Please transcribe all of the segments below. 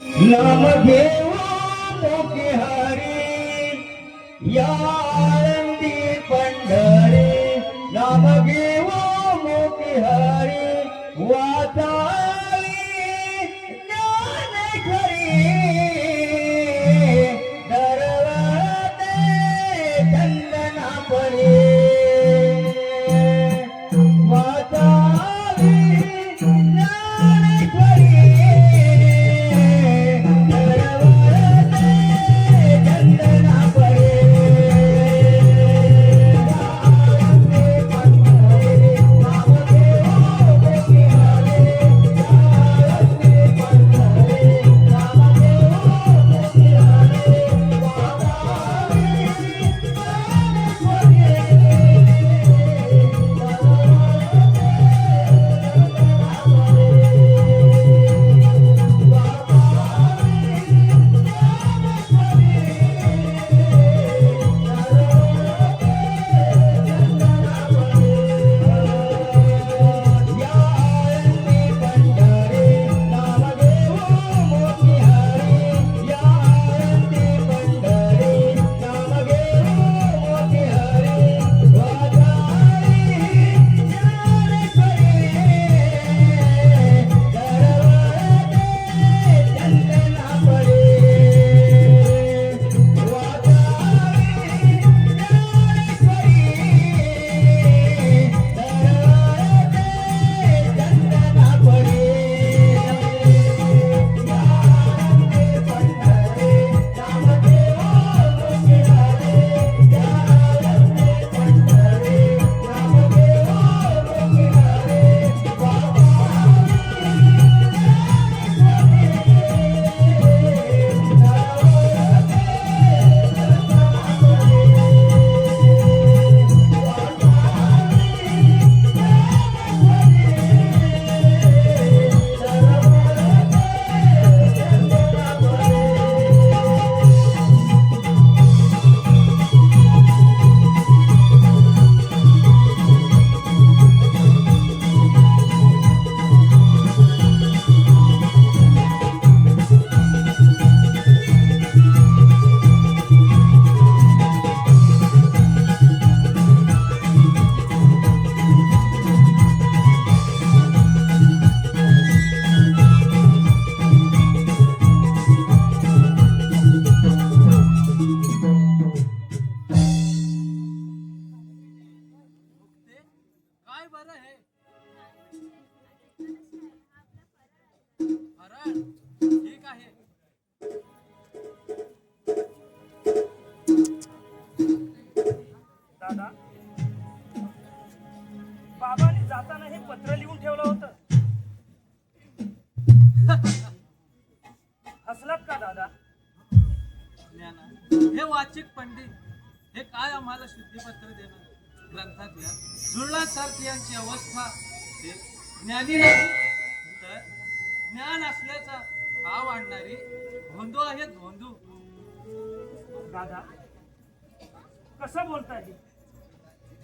नाम घेऊ मोके हरी या आळंदी पंढरी नाम घेऊ मोके हरी वाचावी ज्ञान खरी दरवळते चंदना परी वाचावी ज्ञान खरी दादा, बाबाने जाताना हे पत्र लिहून ठेवलं होतं. हसलात का दादा? हे वाचिक पंडित हे काय आम्हाला शुद्धीपत्र देणार? ग्रंथातल्या जुळणासारखी यांची अवस्था हे ज्ञानी नाही तर ज्ञान असल्याचा भाव आणणारी धोंदू आहे धोंदू. दादा, कसं बोलताय?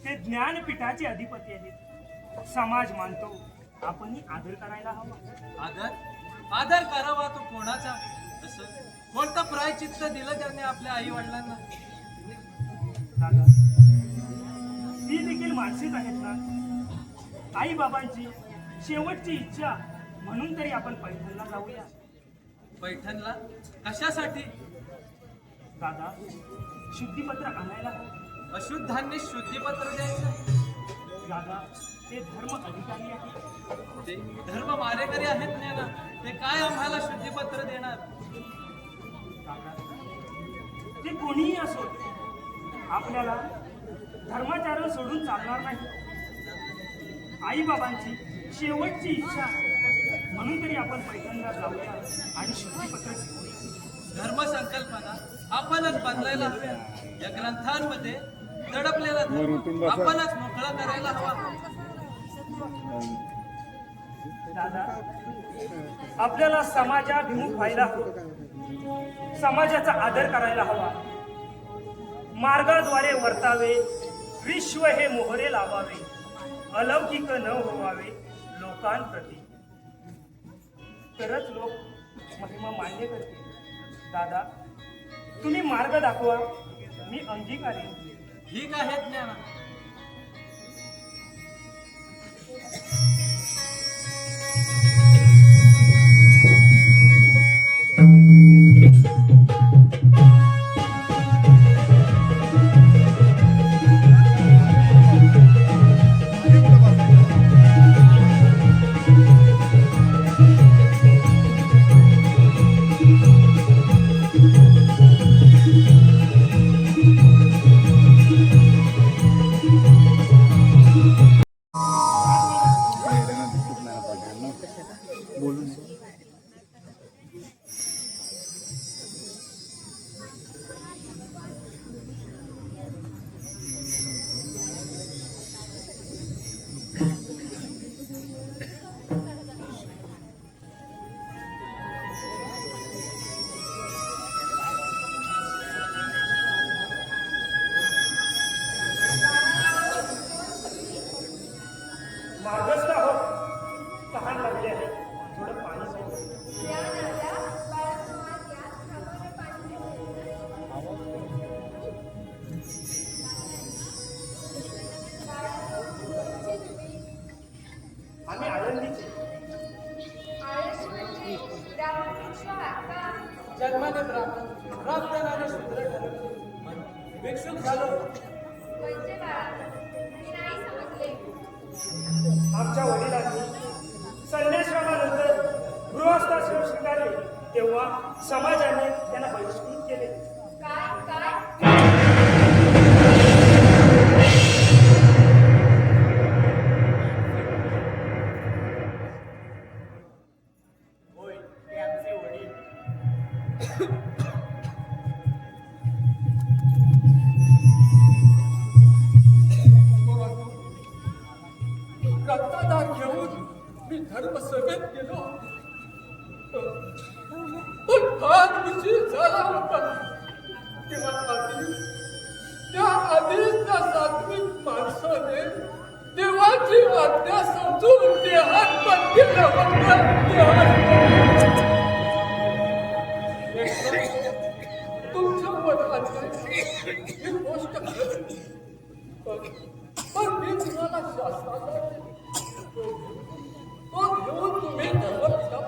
ते ज्ञानपीठाचे अधिपती आहेत. समाज मानतो, आपणही आदर करायला हवा. आदर करावा तो कोणाचा? असं कोणतं प्रायचित्त दिलं त्यांनी आपल्या आई वडिलांना? दादा, ती देखील मानसिक आहेत ना. आई बाबांची शेवटची इच्छा म्हणून तरी आपण पैठणला जाऊया. पैठणला कशासाठी? दादा, शुद्धीपत्र आणायला. अशुद्धांनी शुद्धीपत्र द्यायचं? दादा, ते धर्म अधिकारी आहेत. ते धर्म मारेकरी आहेत ना, ते काय आम्हाला शुद्धीपत्र देणार? दादा, ते कोणीही असो, आपल्याला धर्माचरण सोडून चालणार नाही. आई बाबांची शेवटची इच्छा म्हणून तरी आपण पैठणला जाऊया आणि शुद्धीपत्र घेऊया. धर्मसंकल्पना आपणच बदलायला हव्या. या ग्रंथांमध्ये दडपलेला धर्म आपणच मोकळा करायला हवा. दादा, आपल्याला समाजाभिमुख व्हायला हवं. समाजाचा आदर करायला हवा. मार्गाद्वारे वर्तावे, विश्व हे मोहरे लावावे, अलौकिक न होवावे लोकांप्रती. तरच लोक महिमा मान्य करते. दादा, तुम्ही मार्ग दाखवा, मी अंगीकारेन. ठीक आहे ज्ञाना. मार्गस्थ आहोत, तहान लागली आहे, थोडं पाणी सोड. आम्ही आळंदीचे. जन्माने ब्राह्मण, ब्राह्मणाने शूद्र ठरवले. भिक्षुक झालो. आमच्या वडिलांनी संन्यासानंतर गृहस्थाश्रम स्वीकारले, तेव्हा समाजाने त्यांना बहिष्कृत केले. होय, ते आमचे वडील. रक्तादान घेऊन मी धर्मसभेत गेलो. पण फार उशीर झाला होता. तेव्हा आधीच त्या सात्विक माणसाने देवाची आज्ञा समजून देहात पण केलं होतं. तुमच्या वडिलांनी ही गोष्ट घडली. पण मी तुम्हाला शास्त्राचा तो घेऊन तुम्ही धर्मपिता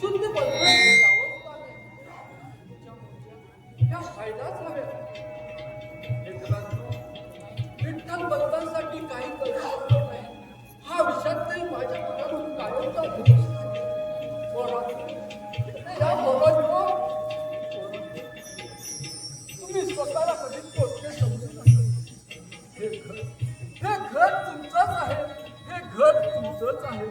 शुद्ध पद्धतीने या फायदाच हवे. विठ्ठल भक्तांसाठी काही करू शकलो नाही हा विषाद माझ्या मनातून कायमचा या बोला तुम्ही स्वतःला कधीच पोचले समजू नका. हे घर तुमचंच आहे. हे घर तुमचंच आहे.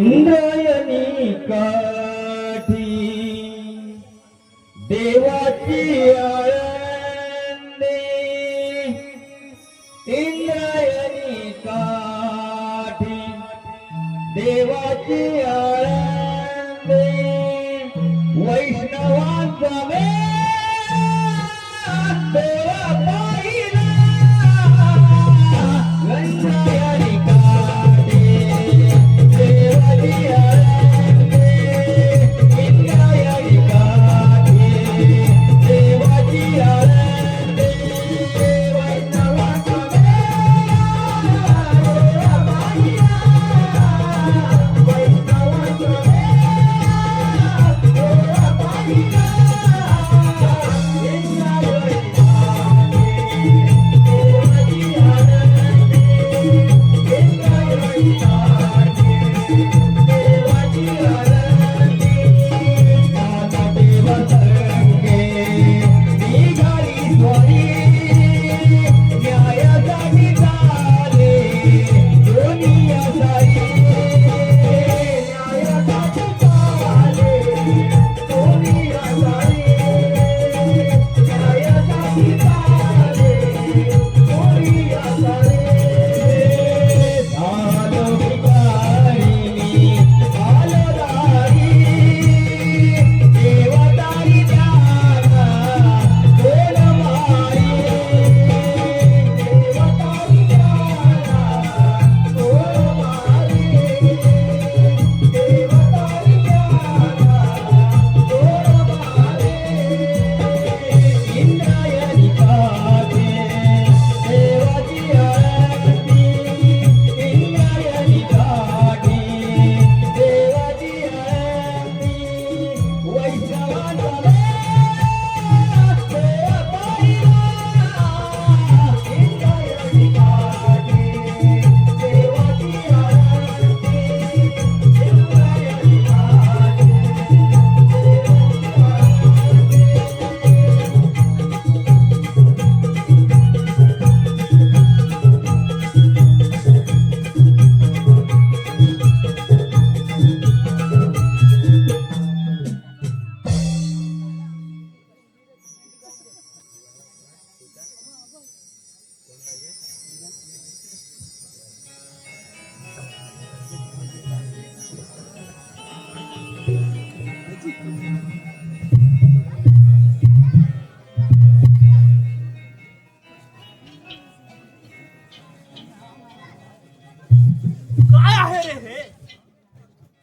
इंद्रायणी काठी देवाची आळंदी. इंद्रायणी काठी देवाची आळंदी. वैष्णवांचा देवा पाहिला. इंद्रायणी काठी देवाची आळंदी. इंद्रायणी काठी देवाची आळंदी. वैष्णवांचा देवा पाहिला. वैष्णवांचा देवा पाहिला.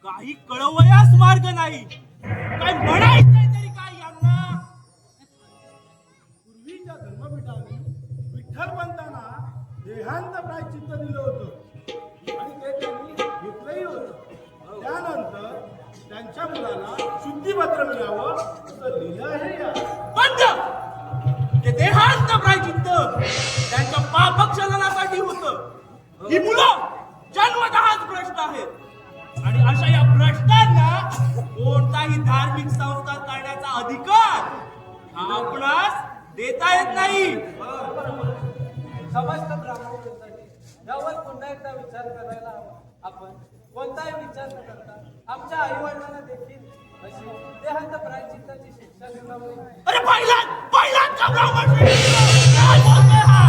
काही कळवयास मार्ग नाही. काय म्हणायचंय तरी काय यांना? पूर्वीच्या धर्मपीठाने विठ्ठलपंतांना देहांत प्रायश्चित्त दिलं होतं आणि ते त्यांनी घेतलंही होतं. त्यानंतर त्यांच्या मुलाला शुद्धीपत्र मिळावं असं लिहिलं आहे या. बंद! ते देहांत प्रायचित्त त्यांच्या पापक्षालनासाठी होतं. ही मुलं जन्मतःच भ्रष्ट आहेत आणि अशा या भ्रष्टांना कोणताही धार्मिक संस्कार करण्याचा अधिकार आपणास देता येत नाही. समस्त ब्राह्मणांसाठी यावर पुन्हा एकदा विचार करायला हवा. आपण कोणताही विचार न करता आमच्या आई वडिलांना देखील अशी देहांत प्रायश्चित्ताची शिक्षा दिली. अरे पहिलाच का ब्राह्मण श्रेष्ठ? काय बोलतोय हा?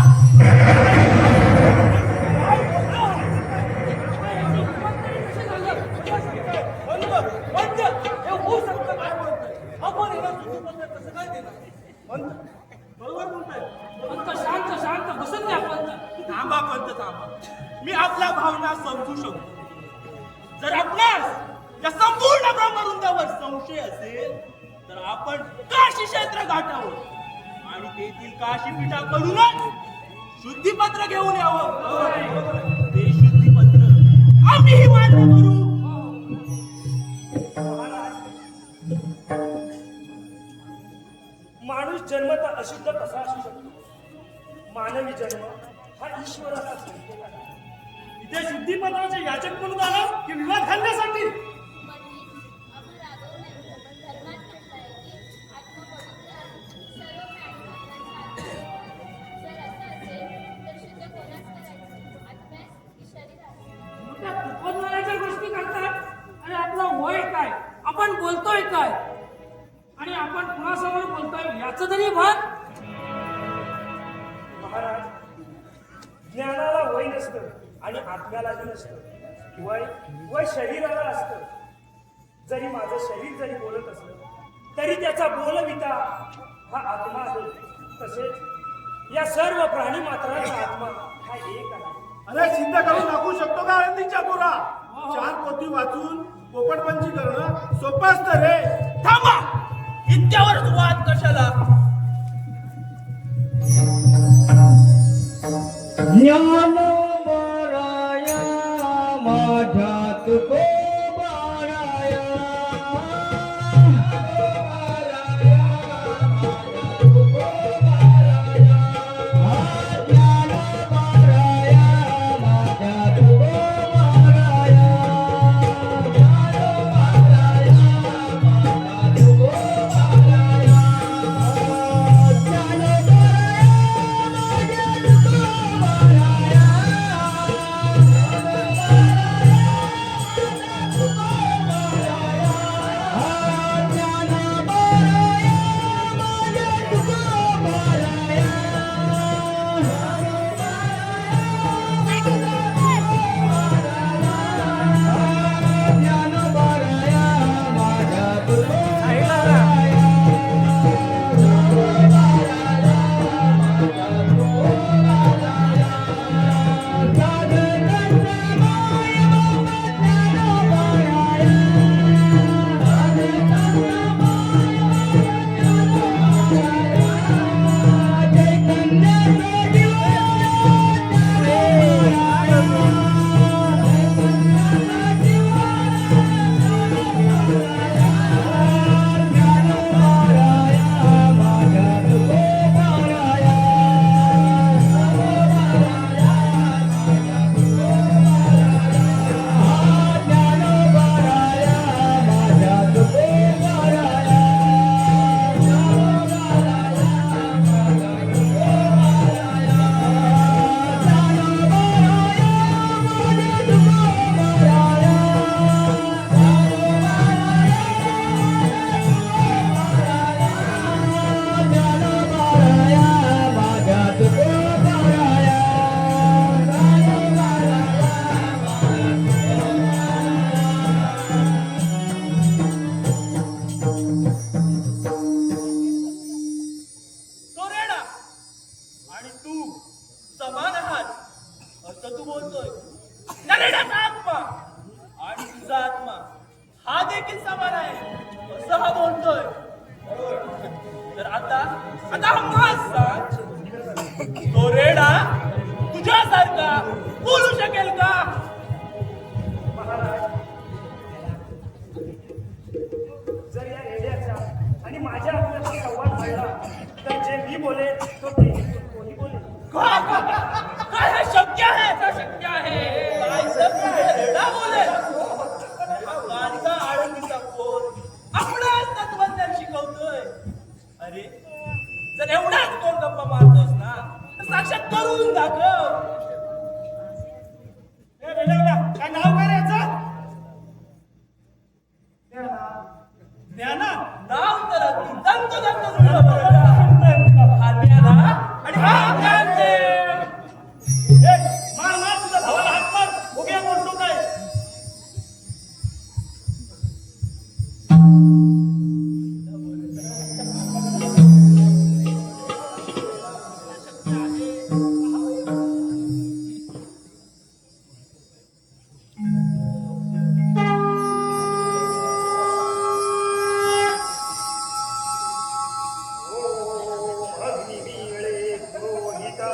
थांबा पंत थांबा. मी आपल्या भावना समजू शकतो. जर आपणास या संपूर्ण ब्रह्मवृंदावर संशय असेल तर आपण काशी क्षेत्र गाठावं आणि तेथील काशी पीठाकडूनच शुद्धीपत्र घेऊन यावं. ते शुद्धीपत्र आम्हीही मान्य करू. माणूस जन्मता अशुद्ध कसा असू शकतो? मानवी जन्म हा ईश्वराचा संकेत आहे. इथे शुद्धीपत्राचे याचक म्हणून आला की विवाद घालण्यासाठी? गोष्टी करतात आणि आपलं वय काय, आपण बोलतोय काय आणि आपण कुणासमोर बोलतोय याचं तरी भान. महाराज, ज्ञानाला वय नसतं आणि आत्म्यालाही नसतं. वय वय शरीराला असतं. जरी माझं शरीर जरी बोलत असलं तरी त्याचा बोलविता हा आत्मा आहे. तसेच या सर्व प्राणी मात्रांचा आत्मा हा एक आहे. अरे सिद्ध करून दाखवू शकतो का आळंदीच्या पोरा? 4 पोथी वाचून पोपटपंची करणं सोपं असतं रे. थांबा, इतक्यावरच वाद कशाला? ज्ञान बराया माझ्यात गोबाराया. ज्ञान बराया माझ्यात गोबाराया. ज्ञान बराया माझ्यात गोबाराया. ज्ञान बराया माझ्यात गोबाराया. हा देखील सवाल आहे असं हा बोलतोय. तर आता हा मास सांग, तो रेडा तुझ्यासारखा बोलू शकेल का? महाराज, जर या रेड्याचा आणि माझ्या आपल्याचा संवाद घडला तर जे मी बोले तो ते कोणी बोले. काय हे शक्य आहे? शक्य आहे. काय शक्य आहे? रेडा बोलेल? कानका आळंदीचा पोर आपणाच तत्वज्ञान शिकवतोय. अरे जर एवढाच कोण गप्पा मारतोयस ना तर साक्षात करून दाखव. ए, रेड्या, काय नाव काय रे याचं? ज्ञाना. नाव तर अगदी दंत जुळलं बरं का? हा ज्ञाना आणि हा ज्ञानदेव. ए, मार मार तुझ्या भावाला हात मार. उभ्या बोलतो काय? अग्निवीळे पुरोहितं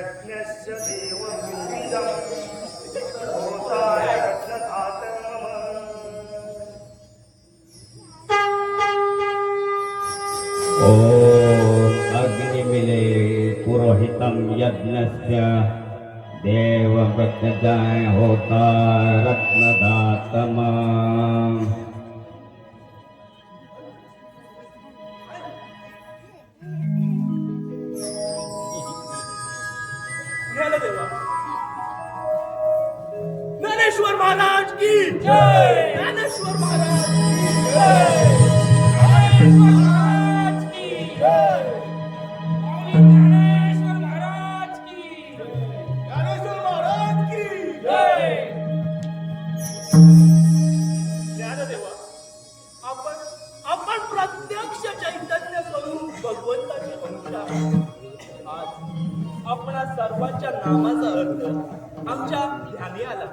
यज्ञस्य देवविदं होताय रत्नधातं ॐ अग्निमिले पुरोहितं यज्ञस्य देवव्रतजाय होता रत्नदातमा. ज्ञानदेवा. ज्ञानेश्वर महाराज की जय. ज्ञानेश्वर महाराज की जय. महाराज की जय. ज्ञानेश्वर महाराज की ज्ञानेश्वर महाराज की जय. ज्ञानदेवा, आपण प्रत्यक्ष चैतन्य स्वरूप भगवंताचे अंश आहोत. आज आपणा सर्वांच्या नामाचा अर्थ आमच्या ध्यानी आला.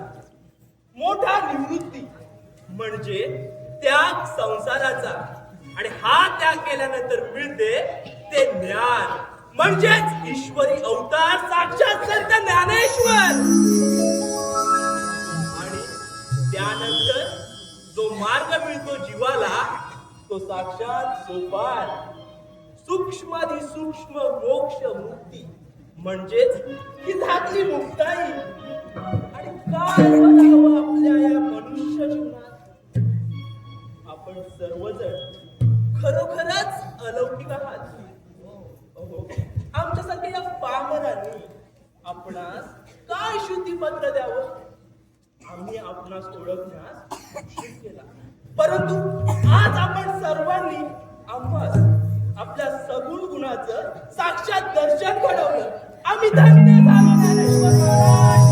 मोठा निवृत्ती म्हणजे त्याग संसाराचा, आणि हा त्याग केल्यानंतर मिळते ते ज्ञान म्हणजेच ईश्वरी अवतार साक्षात संत ज्ञानेश्वर. आणि त्यानंतर जो मार्ग मिळतो जीवाला तो साक्षात सोपान, सूक्ष्माधी सूक्ष्म मोक्ष मुक्ती म्हणजेच ही धाकली मुक्ताई. आणि काय म्हणावं आपल्या या मनुष्य जीवनात, आपण सर्वजण खरोखरच अलौकिक आहात. अहो, आमच्यासारख्या या पामरांनी आपणास काय शुद्धीपत्र द्यावं? आम्ही आपणास ओळखण्यास उशीर केला, परंतु आज आपण सर्वांनी आम्हास आपल्या सगुण गुणाचं साक्षात दर्शन घडवलं. आम्ही धन्य झालो ज्ञानेश्वर महाराज.